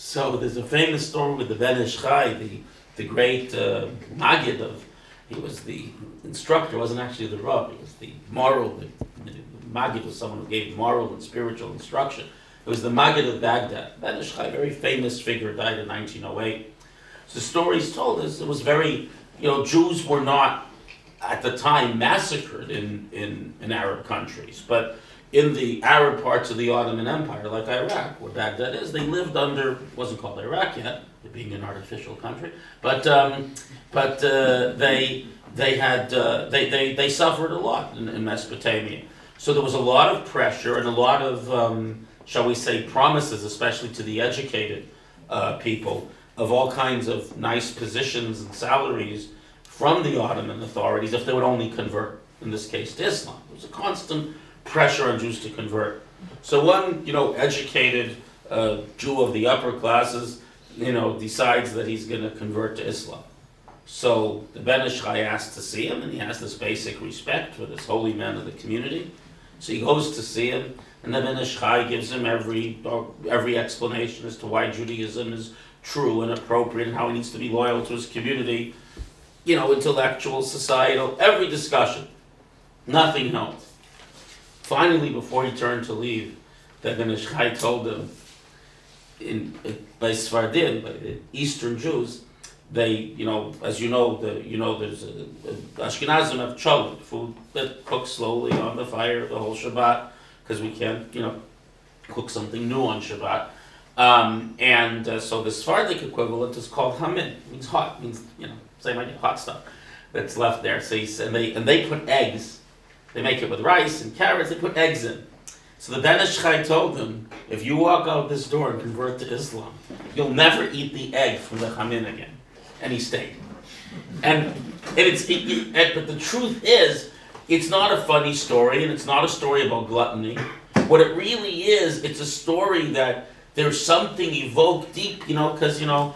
So there's a famous story with the Ben Ish Chai, the great Maggid of, he was the instructor, wasn't actually the Rebbe, he was the moral, the Maggid was someone who gave moral and spiritual instruction. It was the Maggid of Baghdad. Ben Ish Chai, a very famous figure, died in 1908. So the stories told us it was very, Jews were not at the time massacred in Arab countries, but in the Arab parts of the Ottoman Empire, like Iraq, where Baghdad is, they lived under, wasn't called Iraq yet, it being an artificial country, but they suffered a lot in Mesopotamia. So there was a lot of pressure and a lot of, shall we say, promises, especially to the educated people, of all kinds of nice positions and salaries from the Ottoman authorities if they would only convert, in this case, to Islam. There was a constant pressure on Jews to convert. So one, educated Jew of the upper classes, decides that he's going to convert to Islam. So the Ben Ish Chai asks to see him, and he has this basic respect for this holy man of the community. So he goes to see him, and the Ben Ish Chai gives him every explanation as to why Judaism is true and appropriate, and how he needs to be loyal to his community, intellectual, societal, every discussion. Nothing helped. Finally, before he turned to leave, the Ben Ish Chai told him, by Sfardim, by the Eastern Jews, they, as there's Ashkenazim have cholent, food that cooks slowly on the fire the whole Shabbat, because we can't, cook something new on Shabbat. So the Sephardic equivalent is called hamin, means hot, means, same idea, hot stuff that's left there. So they put eggs. They make it with rice and carrots. They put eggs in. So the Ben Ish Chai told him, if you walk out this door and convert to Islam, you'll never eat the egg from the hamin again. And he stayed. But the truth is, it's not a funny story, and it's not a story about gluttony. What it really is, it's a story that there's something evoked deep, because there's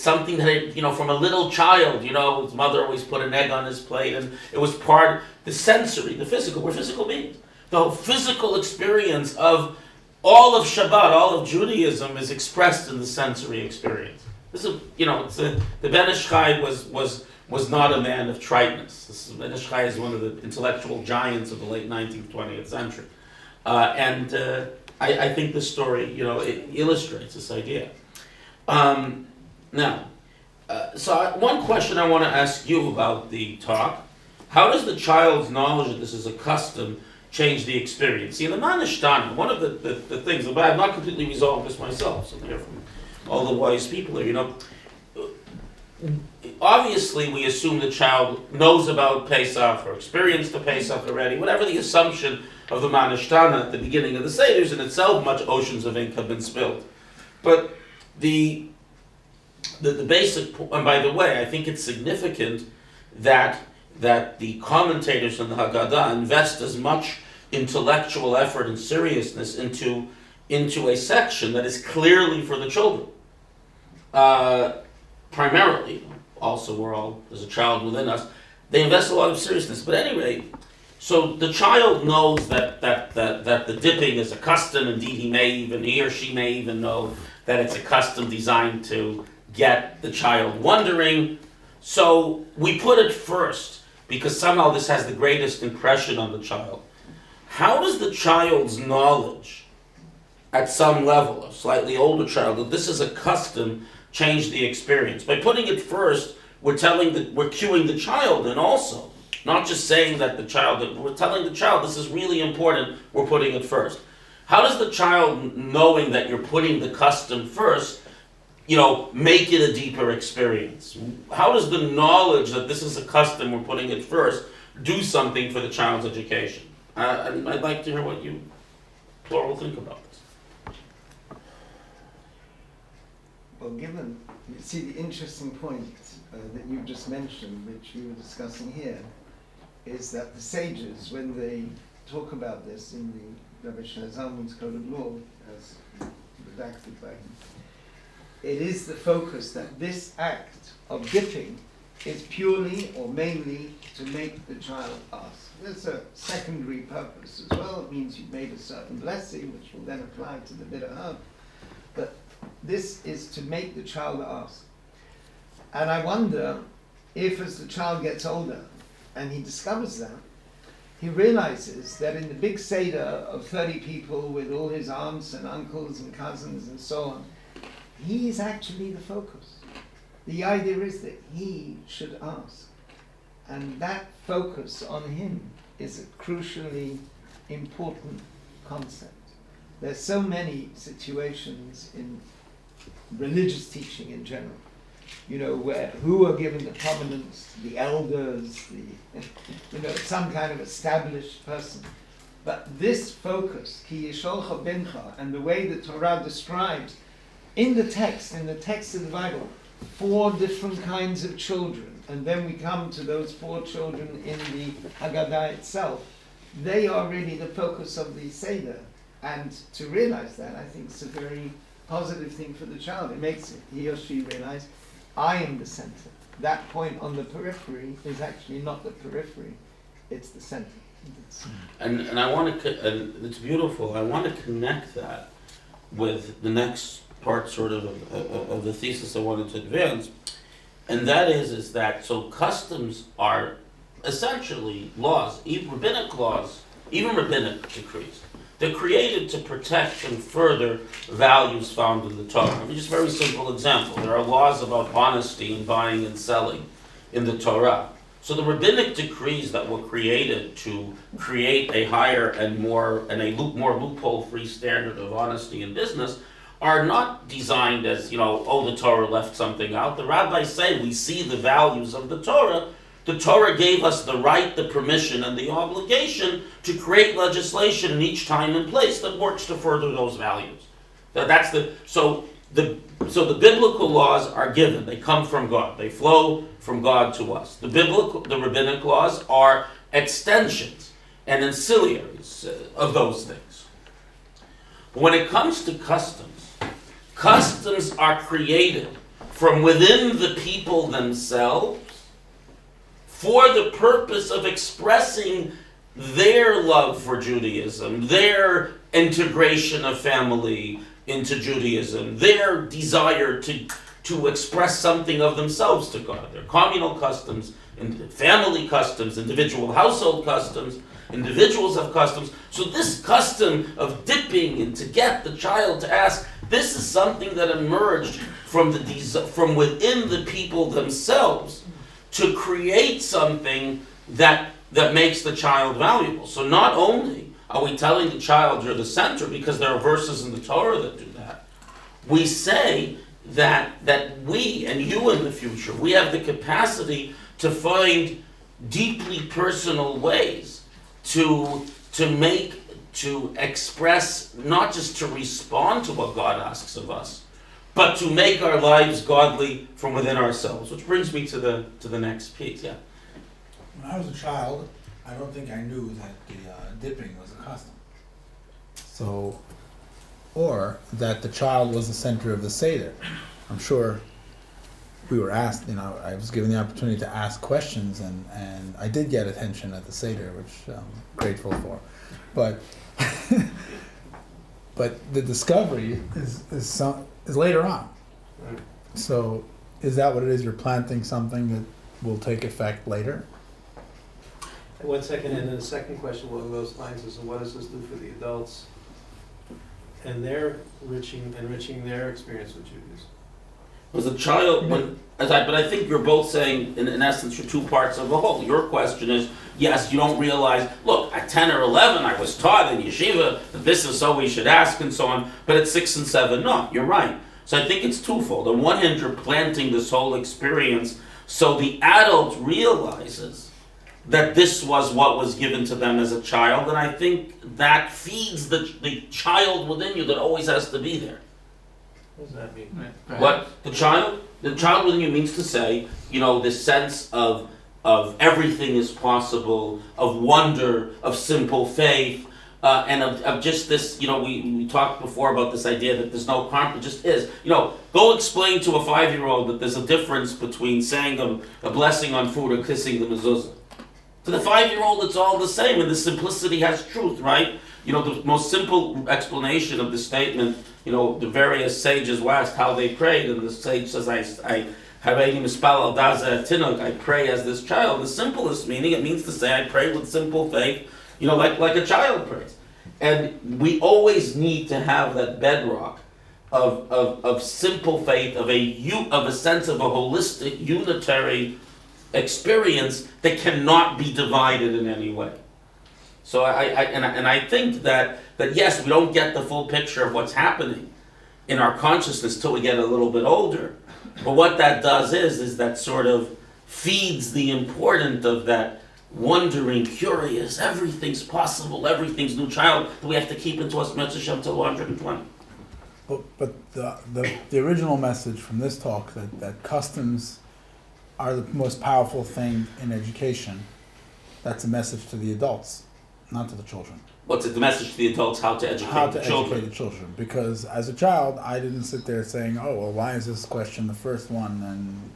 something that, from a little child, his mother always put an egg on his plate, and it was part, the sensory, the physical, we're physical beings. The physical experience of all of Shabbat, all of Judaism is expressed in the sensory experience. This is, the Ben Ish Chai was not a man of triteness. Ben Ish Chai is one of the intellectual giants of the late 19th, 20th century. I think this story, it illustrates this idea. One question I want to ask you about the talk: how does the child's knowledge that this is a custom change the experience? See, in the Manishtana, one of the things, but I've not completely resolved this myself, so I'm here from all the wise people here, obviously we assume the child knows about Pesach or experienced the Pesach already, whatever the assumption of the Manishtana at the beginning of the Seder's in itself, much oceans of ink have been spilled. But the basic, and by the way, I think it's significant that the commentators in the Haggadah invest as much intellectual effort and seriousness into a section that is clearly for the children. Primarily, also there's a child within us, they invest a lot of seriousness. But anyway, so the child knows that the dipping is a custom. Indeed, he or she may even know that it's a custom designed to get the child wondering. So we put it first because somehow this has the greatest impression on the child. How does the child's knowledge, at some level, a slightly older child, that this is a custom, change the experience? By putting it first, we're cueing the child in also. Not just saying that we're telling the child this is really important, we're putting it first. How does the child, knowing that you're putting the custom first, make it a deeper experience? How does the knowledge that this is a custom, we're putting it first, do something for the child's education? I'd like to hear what you, plural, think about this. Well, the interesting point that you just mentioned, which we were discussing here, is that the sages, when they talk about this in the Rabbi Zalman's Code of Law, as redacted by him, it is the focus that this act of dipping is purely or mainly to make the child ask. There's a secondary purpose as well. It means you've made a certain blessing, which will then apply to the bitter herb. But this is to make the child ask. And I wonder if, as the child gets older and he discovers that, he realizes that in the big Seder of 30 people with all his aunts and uncles and cousins and so on, he is actually the focus. The idea is that he should ask. And that focus on him is a crucially important concept. There's so many situations in religious teaching in general, where who are given the prominence, the elders, some kind of established person. But this focus, ki yisholcha bincha, and the way the Torah describes in the text of the Bible, 4 different kinds of children, and then we come to those 4 children in the Haggadah itself. They are really the focus of the Seder, and to realize that, I think, is a very positive thing for the child. It makes he or she realize, I am the center. That point on the periphery is actually not the periphery; it's the center. And I want to, and it's beautiful. I want to connect that with the next part, sort of the thesis I wanted to advance, and that is that so customs are essentially laws, even rabbinic decrees. They're created to protect and further values found in the Torah. I mean, just a very simple example. There are laws about honesty in buying and selling in the Torah. So the rabbinic decrees that were created to create a higher and more loophole-free standard of honesty in business are not designed as, the Torah left something out. The rabbis say we see the values of the Torah. The Torah gave us the right, the permission, and the obligation to create legislation in each time and place that works to further those values. So the biblical laws are given. They come from God. They flow from God to us. The rabbinic laws are extensions and ancillaries of those things. But when it comes to customs are created from within the people themselves for the purpose of expressing their love for Judaism, their integration of family into Judaism, their desire to express something of themselves to God. Their communal customs, family customs, individual household customs, individuals have customs. So this custom of dipping and to get the child to ask, this is something that emerged from within the people themselves to create something that makes the child valuable. So not only are we telling the child you're the center, because there are verses in the Torah that do that, we say that we and you in the future, we have the capacity to find deeply personal ways to express, not just to respond to what God asks of us, but to make our lives godly from within ourselves. Which brings me to the next piece. Yeah. When I was a child, I don't think I knew that the dipping was a custom. So, or that the child was the center of the Seder. I'm sure we were asked, I was given the opportunity to ask questions, and I did get attention at the Seder, which I'm grateful for. But but the discovery is later on. Right. So is that what it is? You're planting something that will take effect later? 1 second, and then the second question along those lines is, what does this do for the adults and their enriching their experience with Judaism? Was a child, but I think you're both saying, in essence, you're two parts of a whole. Your question is, yes, you don't realize, look, at 10 or 11, I was taught in yeshiva that this is so we should ask and so on, but at 6 and 7, no, you're right. So I think it's twofold. On one hand, you're planting this whole experience so the adult realizes that this was what was given to them as a child, and I think that feeds the child within you that always has to be there. What does that mean? What the child within you means to say, this sense of everything is possible, of wonder, of simple faith, and of just this, we talked before about this idea that there's no harm, it just is. Go explain to a 5-year-old that there's a difference between saying a blessing on food or kissing the mezuzah. To the 5-year-old, it's all the same, and the simplicity has truth, right? The most simple explanation of the statement, the various sages were asked how they prayed, and the sage says, I pray as this child. The simplest meaning, it means to say I pray with simple faith, like a child prays. And we always need to have that bedrock of simple faith, of a sense of a holistic, unitary experience that cannot be divided in any way. So I think that yes, we don't get the full picture of what's happening in our consciousness till we get a little bit older. But what that does is that sort of feeds the importance of that wondering, curious, everything's possible, everything's new child that we have to keep into us Mitzvah Shem till 120. But the original message from this talk that customs are the most powerful thing in education, that's a message to the adults, not to the children. What's it, the message to the adults, how to educate the children? Educate the children. Because as a child, I didn't sit there saying, oh, well, why is this question the first one? And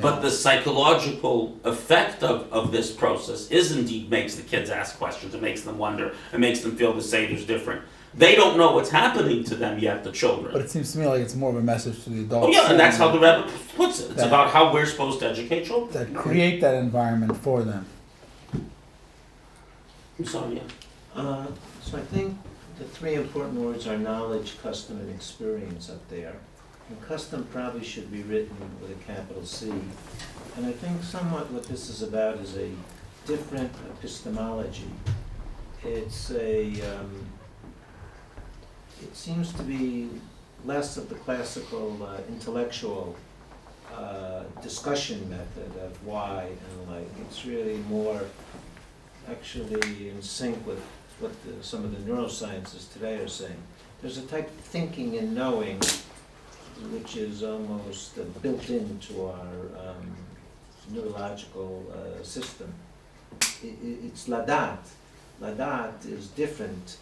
But the psychological effect of this process is indeed makes the kids ask questions. It makes them wonder. It makes them feel the Seder's different. They don't know what's happening to them yet, the children. But it seems to me like it's more of a message to the adults. Oh yeah, and that's how the Rebbe puts it. It's about how we're supposed to educate children. That create that environment for them. I'm sorry, yeah. So I think the three important words are knowledge, custom, and experience up there. And custom probably should be written with a capital C. And I think somewhat what this is about is a different epistemology. It's it seems to be less of the classical intellectual discussion method of why and like. It's really more actually in sync with what some of the neurosciences today are saying. There's a type of thinking and knowing which is almost built into our neurological system. It's ladat. Ladat is different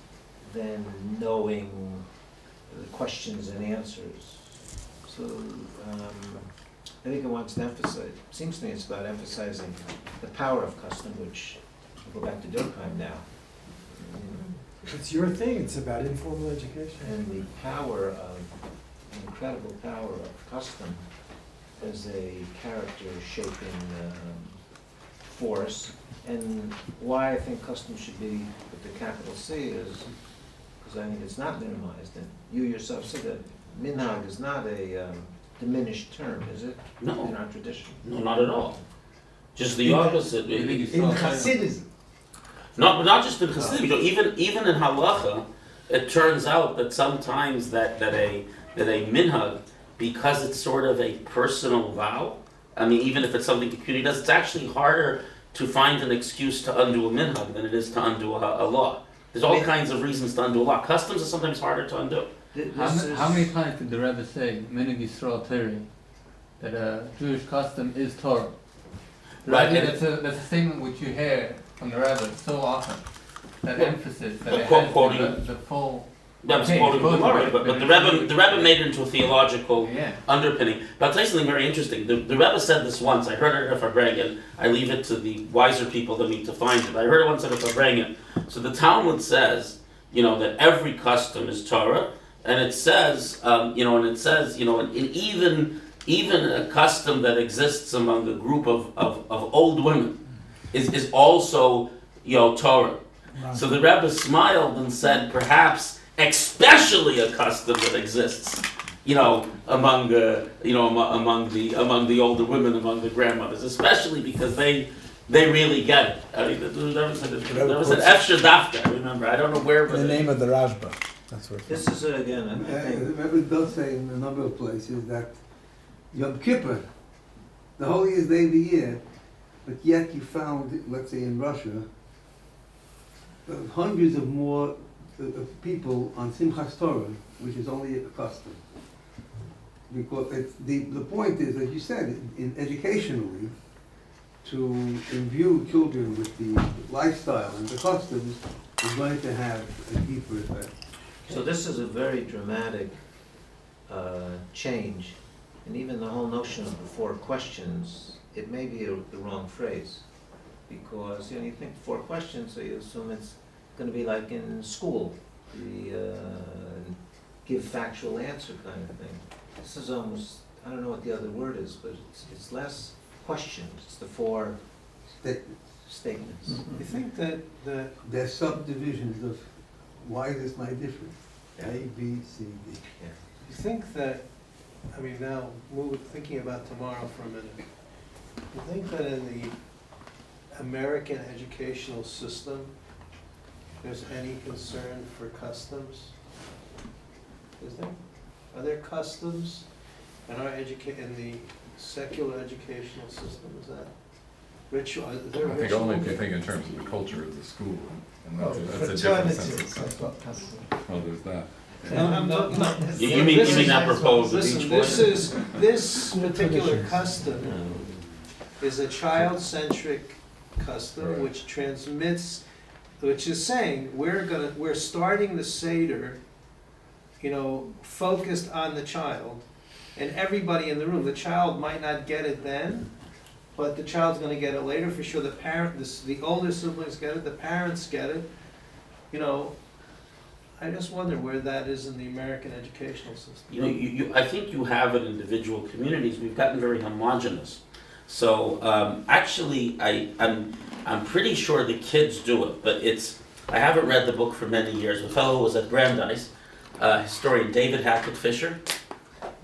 than knowing the questions and answers. So I think it wants to emphasize, seems to me it's about emphasizing the power of custom, which I'll go back to Durkheim now. It's your thing, it's about informal education. And the power of, incredible power of custom as a character-shaping force. And why I think custom should be with the capital C is because I think it's not minimized. And you yourself said that minhag is not a diminished term, is it? No. In our tradition. No, not at all. Just the opposite. In Hasidism. Not just in Hasidism, even in halacha, it turns out that sometimes that a minhag, because it's sort of a personal vow, I mean, even if it's something the community does, it's actually harder to find an excuse to undo a minhag than it is to undo a law. There's all kinds of reasons to undo a law. Customs are sometimes harder to undo. How many times did the Rebbe say, minhag Yisrael Torah, that a Jewish custom is Torah? Right. That's a statement which you hear from the Rebbe so often. That emphasis, that it quoting- has the full. That was Okay, quoting both Gemara, ways, but but the it's- Rebbe made it into a theological Yeah. underpinning. But I'll tell you something very interesting. The Rebbe said this once. I heard it at Farbrengen. I leave it to the wiser people than me to find it. I heard it once at Farbrengen. So the Talmud says, that every custom is Torah, and it says, and even a custom that exists among a group of old women is also, Torah. So the Rebbe smiled and said, perhaps, especially a custom that exists, among the older women, among the grandmothers, especially because they really get it. I mean, there was an Efsher Dafka, I remember. I don't know where, but In the name of the Rashba. That's what This is again, I think. The Rebbe does say in a number of places that Yom Kippur, the holiest day of the year, but yet you found, let's say in Russia, hundreds of more people on Simchas Torah, which is only a custom. Because the point is, as you said, in educationally, to imbue children with the lifestyle and the customs is going to have a deeper effect. So this is a very dramatic change, and even the whole notion of the 4 questions, it may be the wrong phrase, because you think 4 questions, so you assume it's going to be like in school, the give factual answer kind of thing. This is almost, I don't know what the other word is, but it's less questions, it's the 4 statements. You think that There's subdivisions of why is this my difference? A, B, C, D. you think that, I mean, now thinking about tomorrow for a minute, you think that in the American educational system, there's any concern for customs? Is there? Are there customs in our in the secular educational system? Is that ritual? Is there I think ritual? only if you think in terms of the culture of the school, and Oh, that's a different sense of fraternities, I've custom. got custom. Well, there's that. I'm talking about. You mean that proposed of Listen, each one? this particular custom is a child-centric custom Right. which transmits, which is saying, we're starting the Seder, focused on the child, and everybody in the room. The child might not get it then, but the child's gonna get it later for sure. The older siblings get it, the parents get it, I just wonder where that is in the American educational system. I think you have it in individual communities. We've gotten very homogenous. So actually, I'm pretty sure the kids do it, but I haven't read the book for many years. The fellow who was at Brandeis, historian David Hackett Fisher,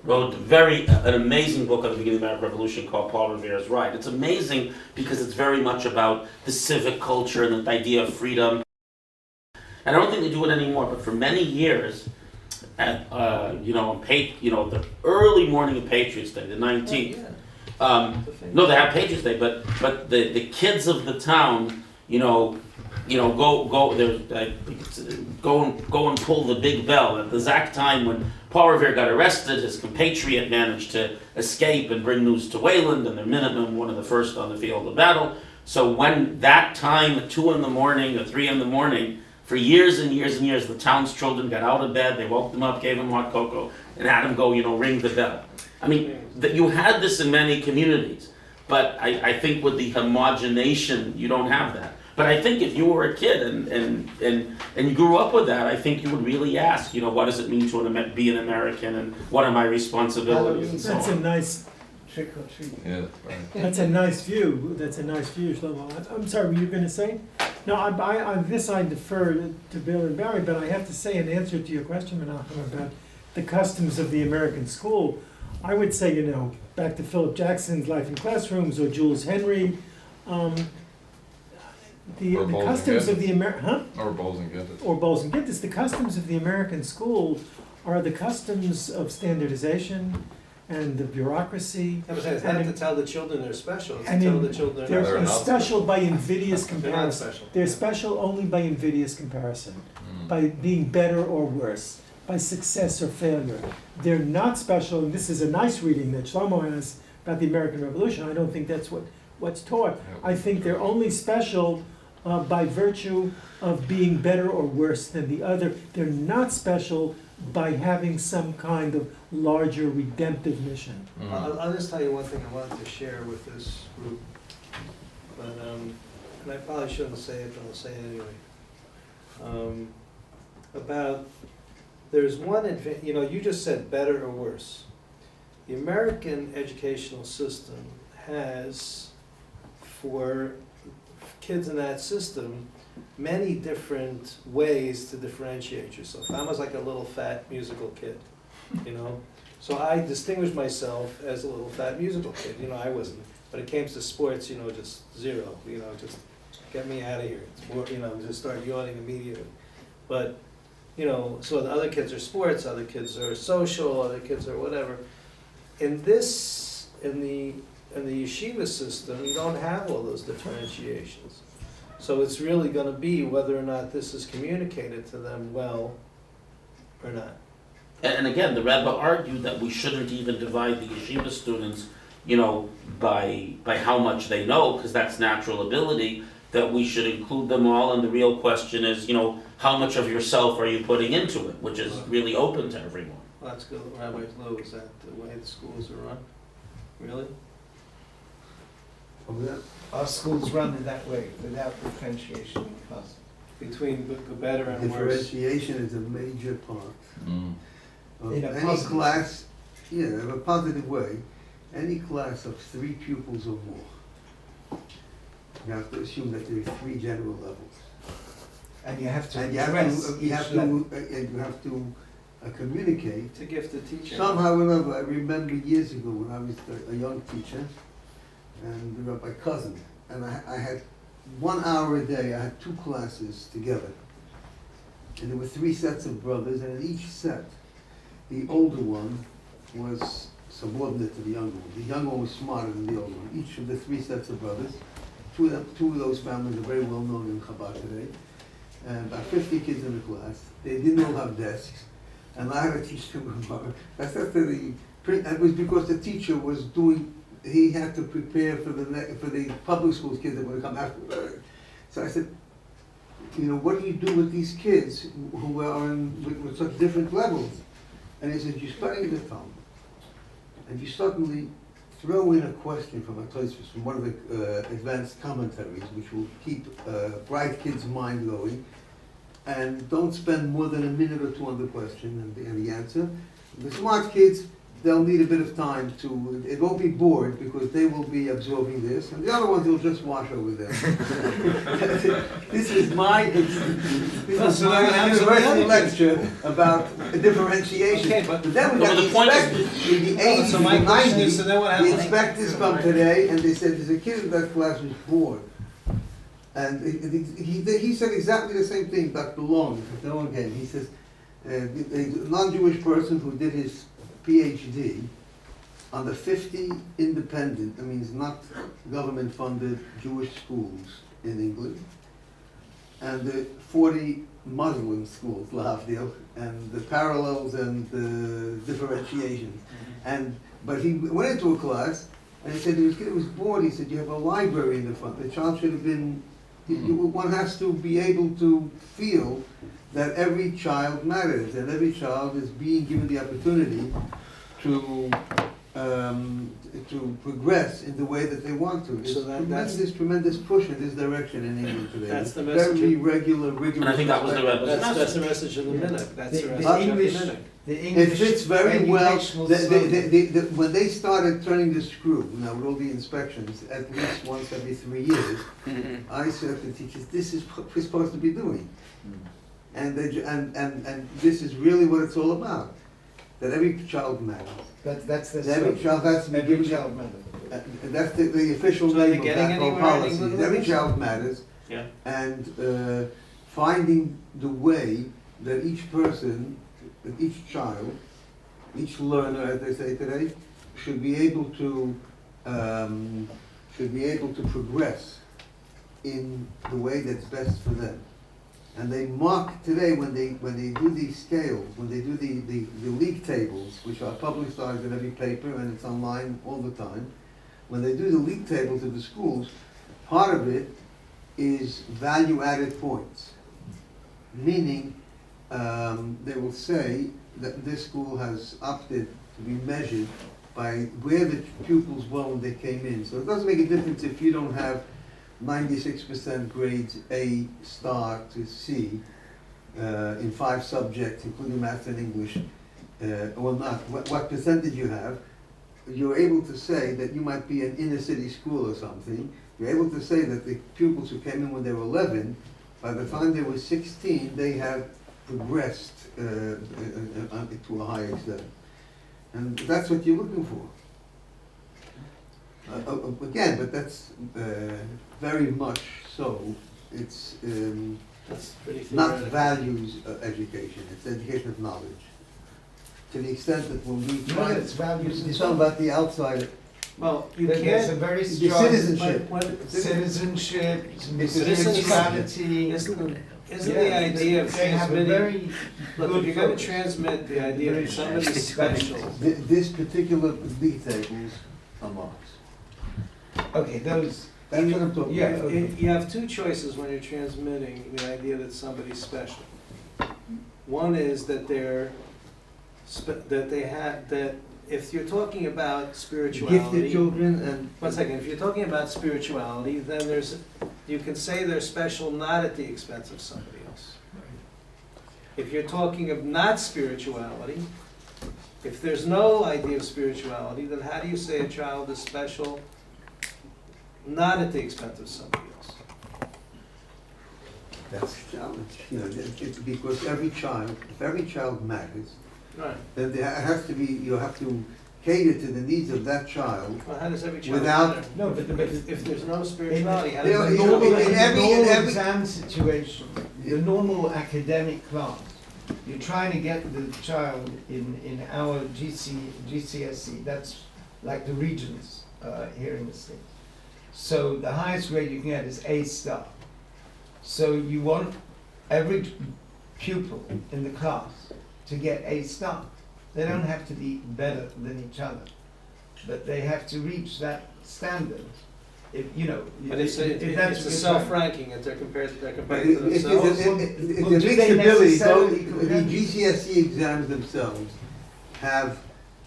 wrote an amazing book on the beginning of the American Revolution called Paul Revere's Right. It's amazing because it's very much about the civic culture and the idea of freedom. And I don't think they do it anymore, but for many years, at the early morning of Patriots Day, the 19th. No, they have Patriots Day, but the kids of the town, go and pull the big bell at the exact time when Paul Revere got arrested. His compatriot managed to escape and bring news to Wayland, and their Minutemen, one of the first on the field of battle. So when that time, at 2 in the morning or 3 in the morning, for years and years and years, the town's children got out of bed, they woke them up, gave them hot cocoa, and had them go, ring the bell. I mean, you had this in many communities, but I think with the homogenation, you don't have that. But I think if you were a kid and you grew up with that, I think you would really ask, what does it mean to be an American, and what are my responsibilities, and so That's a on. nice, Trick or treat. Yeah, that's right. that's a nice view, Shlomo. I'm sorry, were you gonna say? No, on this I defer to Bill and Barry, but I have to say in answer to your question, Menachem, about the customs of the American school, I would say, back to Philip Jackson's Life in Classrooms or Jules Henry, the Or Bowles and customs of Gibbons. the American, Or Bowles and Gibbons. or Bowles and Gibbons, the customs of the American school are the customs of standardization and the bureaucracy. It's not to tell the children they're special, it's to And tell in- the children They're They're they're not special by invidious they're not comparison. special. They're special only by invidious comparison, Mm. by being better or worse, by success or failure. They're not special, and this is a nice reading that Shlomo has about the American Revolution. I don't think that's what's taught. I think they're only special by virtue of being better or worse than the other. They're not special by having some kind of larger redemptive mission. I'll just tell you one thing I wanted to share with this group, but, and I probably shouldn't say it, but I'll say it anyway. There's one you just said better or worse. The American educational system has, for kids in that system, many different ways to differentiate yourself. I was like a little fat musical kid, So I distinguished myself as a little fat musical kid. I wasn't. But it came to sports, just zero. Just get me out of here. It's more, just start yawning immediately. But, so the other kids are sports, other kids are social, other kids are whatever. In the yeshiva system, you don't have all those differentiations. So it's really going to be whether or not this is communicated to them well or not. And again, the Rebbe argued that we shouldn't even divide the yeshiva students, by how much they know, because that's natural ability. that we should include them all, and the real question is, how much of yourself are you putting into it, which is really open to everyone. Let's go, Rabbi Lou, is that the way the schools are run? Really? Our schools run in that way, without differentiation in class. Between the better and worse? Differentiation is a major part. Mm. Of In a any positive class, in a positive way, any class of 3 pupils or more, you have to assume that there are 3 general levels. And you have to And you have address to, you each have level. to, and you have to communicate. To give the teacher. Somehow or another, I remember years ago when I was a young teacher, and my cousin, and I had 1 hour a day, I had 2 classes together. And there were 3 sets of brothers, and in each set, the older one was subordinate to the younger one. The younger one was smarter than the older one. Each of the 3 sets of brothers, two of those families are very well known in Chabad today. About 50 kids in the class. They didn't all have desks, and I had to teach them about it. I said to it was because the teacher was doing. He had to prepare for the public schools kids that were going to come after. So I said, what do you do with these kids who are with such different levels? And he said, you study the Talmud, and you suddenly throw in a question from one of the advanced commentaries, which will keep bright kids' mind going, and don't spend more than a minute or 2 on the question and the answer. The smart kids, they'll need a bit of time it won't be bored because they will be absorbing this, and the other ones will just wash over them. This is my university lecture about differentiation. Okay, but then we got the point is- in the 80s, So my the question 90s, is, so then what the happens? inspectors come today and they said there's a kid in that class who's bored. And he said exactly the same thing, Dr. Long, again. He says, a non-Jewish person who did his PhD on the 50 independent, that means not government-funded Jewish schools in England, and the 40 Muslim schools, Lahavdil, and the parallels and the differentiations. But he went into a class, and he said the kid was bored. He said, you have a library in the front. The child should have been, one has to be able to feel that every child matters, and every child is being given the opportunity to progress in the way that they want to. There's So that's- tremendous push in this direction in England today. That's the message. Very regular, rigorous. And I think that was the respect. That's the message of the minute. That's the The message of the English- minute. The It English fits very well. educational slogan. When they started turning the screw, now with all the inspections, at least once every 3 years, I said to teachers, this is what we're supposed to be doing. And this is really what it's all about. That every child matters. That's the Every slogan. child, that's Every child matters. that's the official So are they name of getting that whole anywhere in policy. England is with Every this? child matters. Yeah. And finding the way that each person, that each child, each learner, as they say today, should be able to progress in the way that's best for them. And they mark today when they do these scales, when they do the league tables, which are publicized in every paper and it's online all the time. When they do the league tables of the schools, part of it is value-added points, meaning they will say that this school has opted to be measured by where the pupils were when they came in. So it doesn't make a difference if you don't have 96% grades A star to C in 5 subjects, including math and English, or not. What percentage you have, you're able to say that you might be an inner city school or something. You're able to say that the pupils who came in when they were 11, by the time they were 16, they have progressed to a higher extent. And that's what you're looking for. Again, but that's very much so. It's That's pretty not theoretical. values education, it's education of knowledge. To the extent that when we No, try it's values to and talk about the outside, Well, you There's a can't, very the strong citizenship. citizenship, Citizenship. spirituality. isn't the idea of They have a transmitting, very look, good if you're gonna focus. transmit the idea that somebody's special, This particular league tables are marks. Okay, those That's what I'm talking about. You have two choices when you're transmitting the idea that somebody's special. One is that that if you're talking about spirituality. Gifted children and. One second, if you're talking about spirituality, then you can say they're special not at the expense of somebody else. If you're talking of not spirituality, if there's no idea of spirituality, then how do you say a child is special not at the expense of somebody else? That's a challenge, it's because if every child matters, Right. then there has to be, you have to cater to the needs of that child. Well, how does every child Without- matter? No, but If there's no spirituality, how In does the Yeah, normal, in every- normal exam situation, the normal academic class, you're trying to get the child in our GCSE, that's like the regions here in the States. So the highest grade you can get is A star. So you want every pupil in the class to get A star. They don't have to be better than each other, but they have to reach that standard. If But it's if a that's self-ranking, that they're compared to But themselves. it's Well, a do mixed they ability, necessarily the compare? GCSE exams themselves have,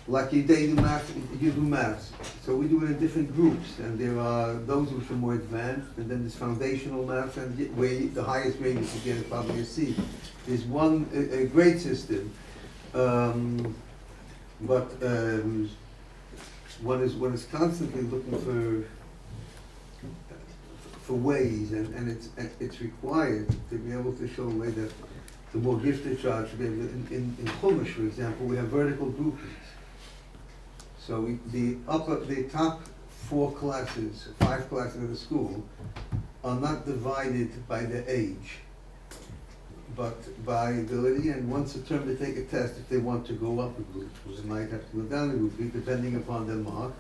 like they do math, you do maths, so we do it in different groups, and there are those which are more advanced, and then there's foundational maths, and where the highest grade you can get is probably a C. There's a grade system, but one is constantly looking for ways, and it's required to be able to show a way that the more gifted child should be able to, in Chumash, for example, we have vertical groupings. So the top 5 classes of the school are not divided by the age, but by ability, and once a term they take a test if they want to go up a group, or they might have to go down a group, depending upon their mark.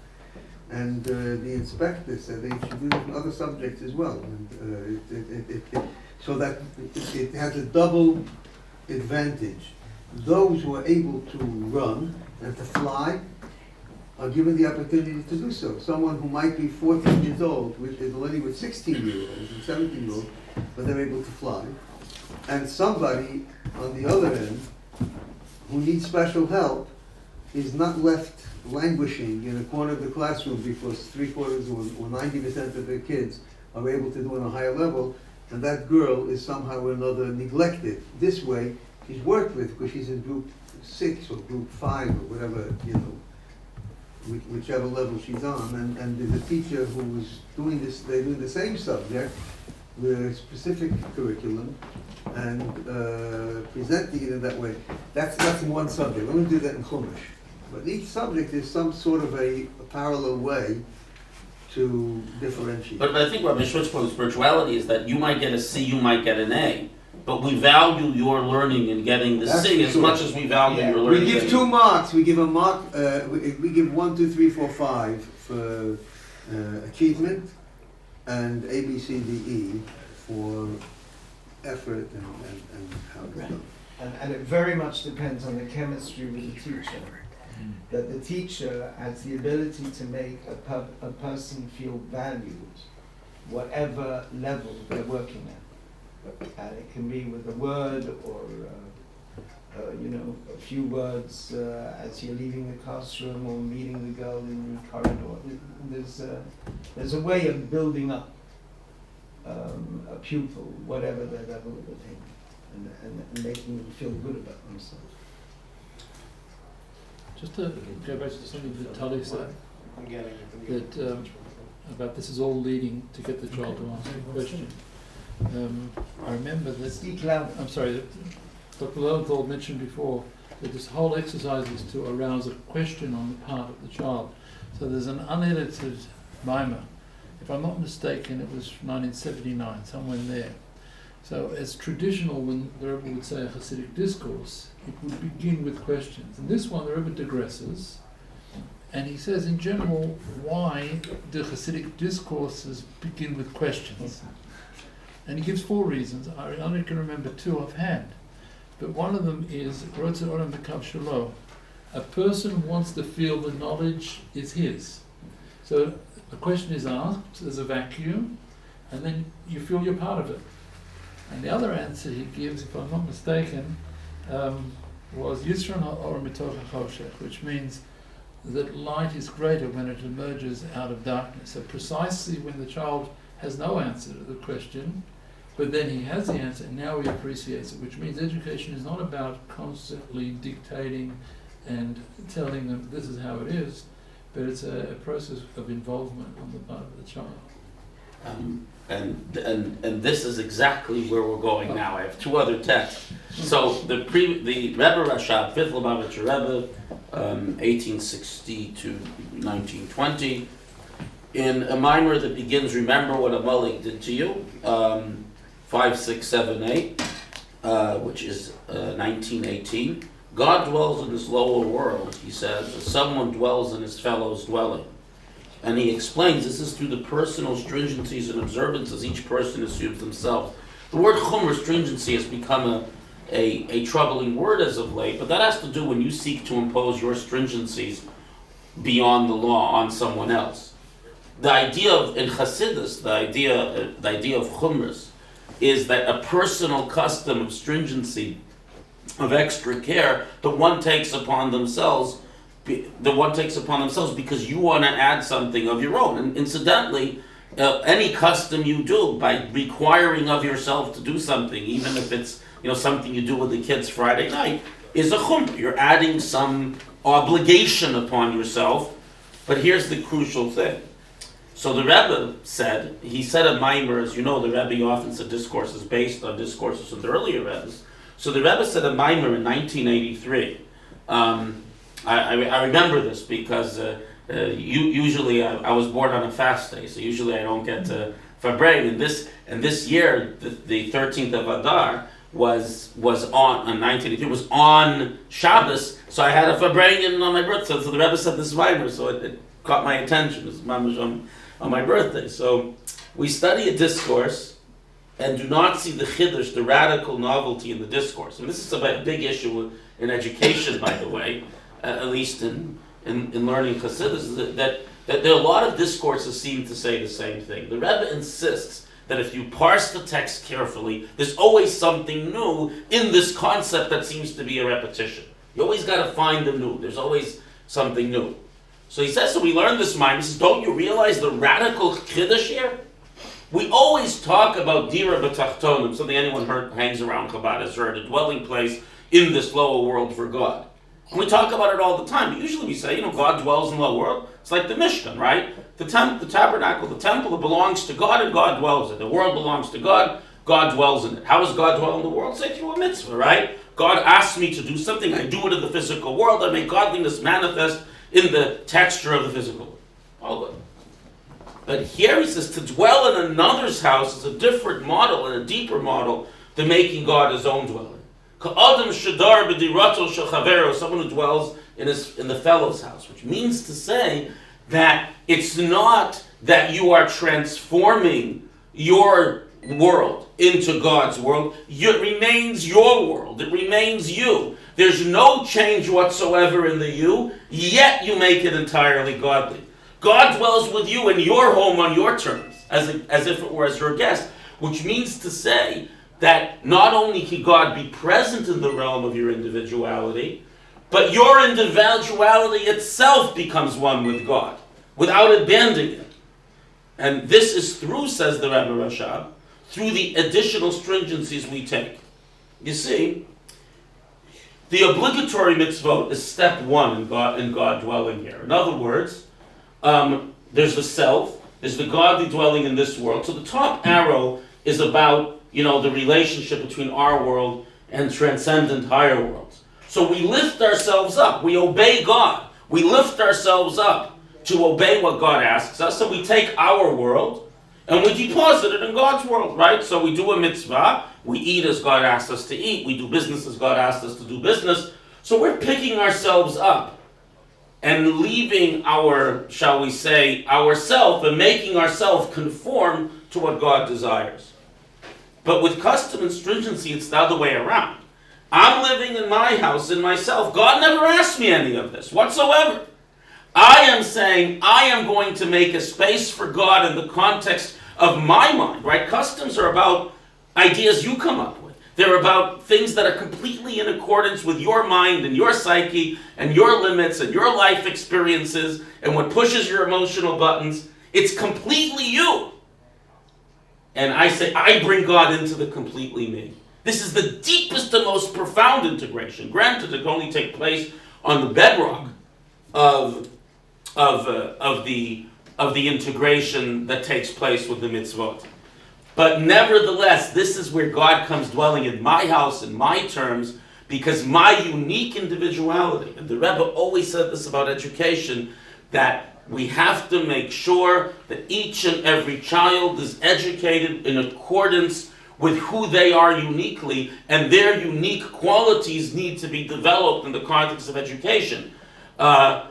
And the inspector said they should do this in other subjects as well, and so that it has a double advantage. Those who are able to run and to fly are given the opportunity to do so. Someone who might be 14 years old is already with 16-year-olds and 17-year-olds, but they're able to fly. And somebody on the other end who needs special help is not left languishing in a corner of the classroom because 3/4 or 90% of the kids are able to do it on a higher level, and that girl is somehow or another neglected. This way, she's worked with because she's in group 6 or group 5 or whatever, whichever level she's on, and there's a teacher who is doing this, they're doing the same subject with a specific curriculum and presenting it in that way. That's in one subject. We're going to do that in Chumash. But each subject is some sort of a parallel way to differentiate. But I think Rabbi Schwartz's point with spirituality is that you might get a C, you might get an A, but we value your learning and getting the That's C as true. much as we value Yeah. your learning. We give 2 marks. We give a mark. We give 1, 2, 3, 4, 5 for achievement, and A, B, C, D, E for effort and how it's done. And it very much depends on the chemistry with the teacher. That the teacher has the ability to make a person feel valued, whatever level they're working at. And it can be with a word or, a few words as you're leaving the classroom or meeting the girl in the corridor. There's a way of building up a pupil, whatever their level of attainment, and making them feel good about themselves. Just to go back to something that Tali said, I'm getting it. that about this is all leading to get the child to answer the question. I remember that, Speak loud. I'm sorry, that Dr. Lowenthal mentioned before that this whole exercise is to arouse a question on the part of the child. So there's an unedited mimer. If I'm not mistaken, it was 1979, somewhere in there. So as traditional, when the Rebbe would say a Hasidic discourse, it would begin with questions. And this one, the Rebbe digresses, and he says, in general, why do Hasidic discourses begin with questions? And he gives 4 reasons. I only can remember 2 offhand. But one of them is, Rotze Olam B'Kav Shelo. A person wants to feel the knowledge is his. So the question is asked, there's a vacuum, and then you feel you're part of it. And the other answer he gives, if I'm not mistaken, was Yisron or Mitoch HaChoshech, which means that light is greater when it emerges out of darkness. So precisely when the child has no answer to the question, but then he has the answer, and now he appreciates it, which means education is not about constantly dictating and telling them this is how it is, but it's a process of involvement on the part of the child. And this is exactly where we're going now. I have two other texts. So the Rebbe Rashab, fifth Lubavitcher Rebbe, 1860 to 1920, in a mimer that begins, "Remember what Amalek did to you," 5, 6, 7, 8, which is 1918. God dwells in this lower world, he says, as someone dwells in his fellow's dwelling. And he explains this is through the personal stringencies and observances each person assumes themselves. The word chumrah, stringency, has become a troubling word as of late, but that has to do when you seek to impose your stringencies beyond the law on someone else. The idea of, in Hasidus, the idea of chumras is that a personal custom of stringency, of extra care, that one takes upon themselves because you want to add something of your own. And incidentally, any custom you do by requiring of yourself to do something, even if it's something you do with the kids Friday night, is a chumrah. You're adding some obligation upon yourself. But here's the crucial thing. So the Rebbe said a mimer, as you know, the Rebbe often said discourses based on discourses of the earlier Rebbes. So the Rebbe said a mimer in 1983. I remember this because usually I was born on a fast day, so usually I don't get to Fabray. And this year, the 13th of Adar was on 1983 was on Shabbos, so I had a Fabray on my birthday. So the Rebbe said this mimer, so it caught my attention. This mimer on my birthday. So we study a discourse and do not see the chiddush, the radical novelty in the discourse. And this is a big issue in education, by the way, at least in learning Chassidus, that there are a lot of discourses seem to say the same thing. The Rebbe insists that if you parse the text carefully, there's always something new in this concept that seems to be a repetition. You always got to find the new. There's always something new. So he says, so we learn this mind. He says, don't you realize the radical chiddush here? We always talk about dira b'tachtonim, something anyone hangs around Chabad has heard, a dwelling place in this lower world for God. And we talk about it all the time. But usually we say, God dwells in the lower world. It's like the Mishkan, right? The tabernacle, the temple, it belongs to God and God dwells in it. The world belongs to God, God dwells in it. How does God dwell in the world? Say through a mitzvah, right? God asks me to do something, I do it in the physical world, I make godliness manifest in the texture of the physical world. All good. But here he says to dwell in another's house is a different model and a deeper model than making God his own dwelling. Ka'adam shadar b'dirato shechavero, someone who dwells in the fellow's house, which means to say that it's not that you are transforming your world into God's world. It remains your world. It remains you. There's no change whatsoever in the you, yet you make it entirely godly. God dwells with you in your home on your terms, as if it were as your guest, which means to say that not only can God be present in the realm of your individuality, but your individuality itself becomes one with God, without abandoning it. And this is through, says the Rebbe Rashab, through the additional stringencies we take. You see, the obligatory mitzvot is step one in God dwelling here. In other words, there's the self, there's the godly dwelling in this world. So the top arrow is about, the relationship between our world and transcendent higher worlds. So we lift ourselves up, we obey God, we lift ourselves up to obey what God asks us, so we take our world and we deposit it in God's world, right? So we do a mitzvah, we eat as God asks us to eat, we do business as God asks us to do business. So we're picking ourselves up and leaving our, shall we say, ourself and making ourselves conform to what God desires. But with custom and stringency, it's the other way around. I'm living in my house, in myself. God never asked me any of this whatsoever. I am saying I am going to make a space for God in the context of my mind, right? Customs are about ideas you come up with. They're about things that are completely in accordance with your mind and your psyche and your limits and your life experiences and what pushes your emotional buttons. It's completely you. And I say, I bring God into the completely me. This is the deepest and most profound integration. Granted, it can only take place on the bedrock of the integration that takes place with the mitzvot. But nevertheless, this is where God comes dwelling in my house, in my terms, because my unique individuality, and the Rebbe always said this about education, that we have to make sure that each and every child is educated in accordance with who they are uniquely, and their unique qualities need to be developed in the context of education. The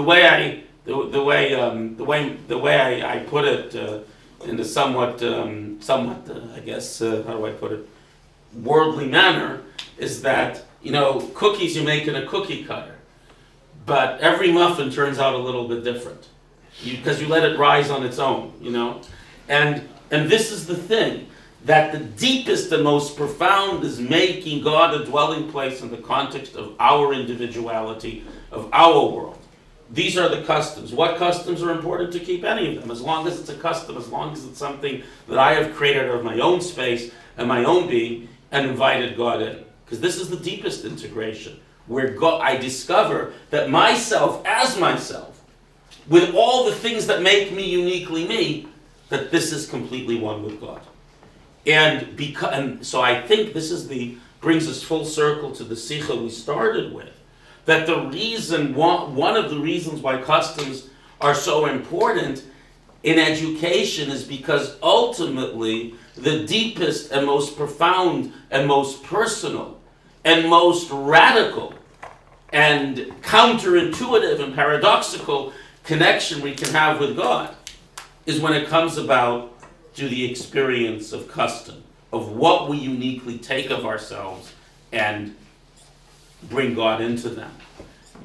way I put it in a somewhat, I guess, how do I put it, worldly manner, is that cookies you make in a cookie cutter, but every muffin turns out a little bit different because you let it rise on its own, and this is the thing, that the deepest and most profound is making God a dwelling place in the context of our individuality, of our world. These are the customs. What customs are important to keep? Any of them. As long as it's a custom, as long as it's something that I have created out of my own space and my own being and invited God in. Because this is the deepest integration, where I discover that myself as myself, with all the things that make me uniquely me, that this is completely one with God. And so I think this is brings us full circle to the Sikha we started with. That one of the reasons why customs are so important in education is because ultimately the deepest and most profound and most personal and most radical and counterintuitive and paradoxical connection we can have with God is when it comes about to the experience of custom, of what we uniquely take of ourselves and bring God into them.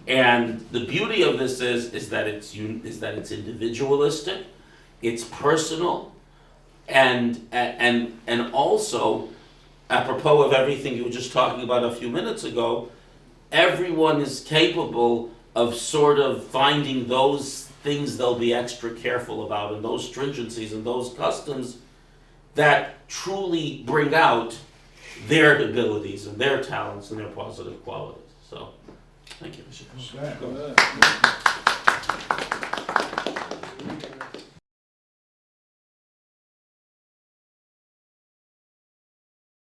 And the beauty of this is that it's individualistic, it's personal, and also, apropos of everything you were just talking about a few minutes ago, everyone is capable of sort of finding those things they'll be extra careful about, and those stringencies and those customs that truly bring out their abilities and their talents and their positive qualities. So, thank you. Okay.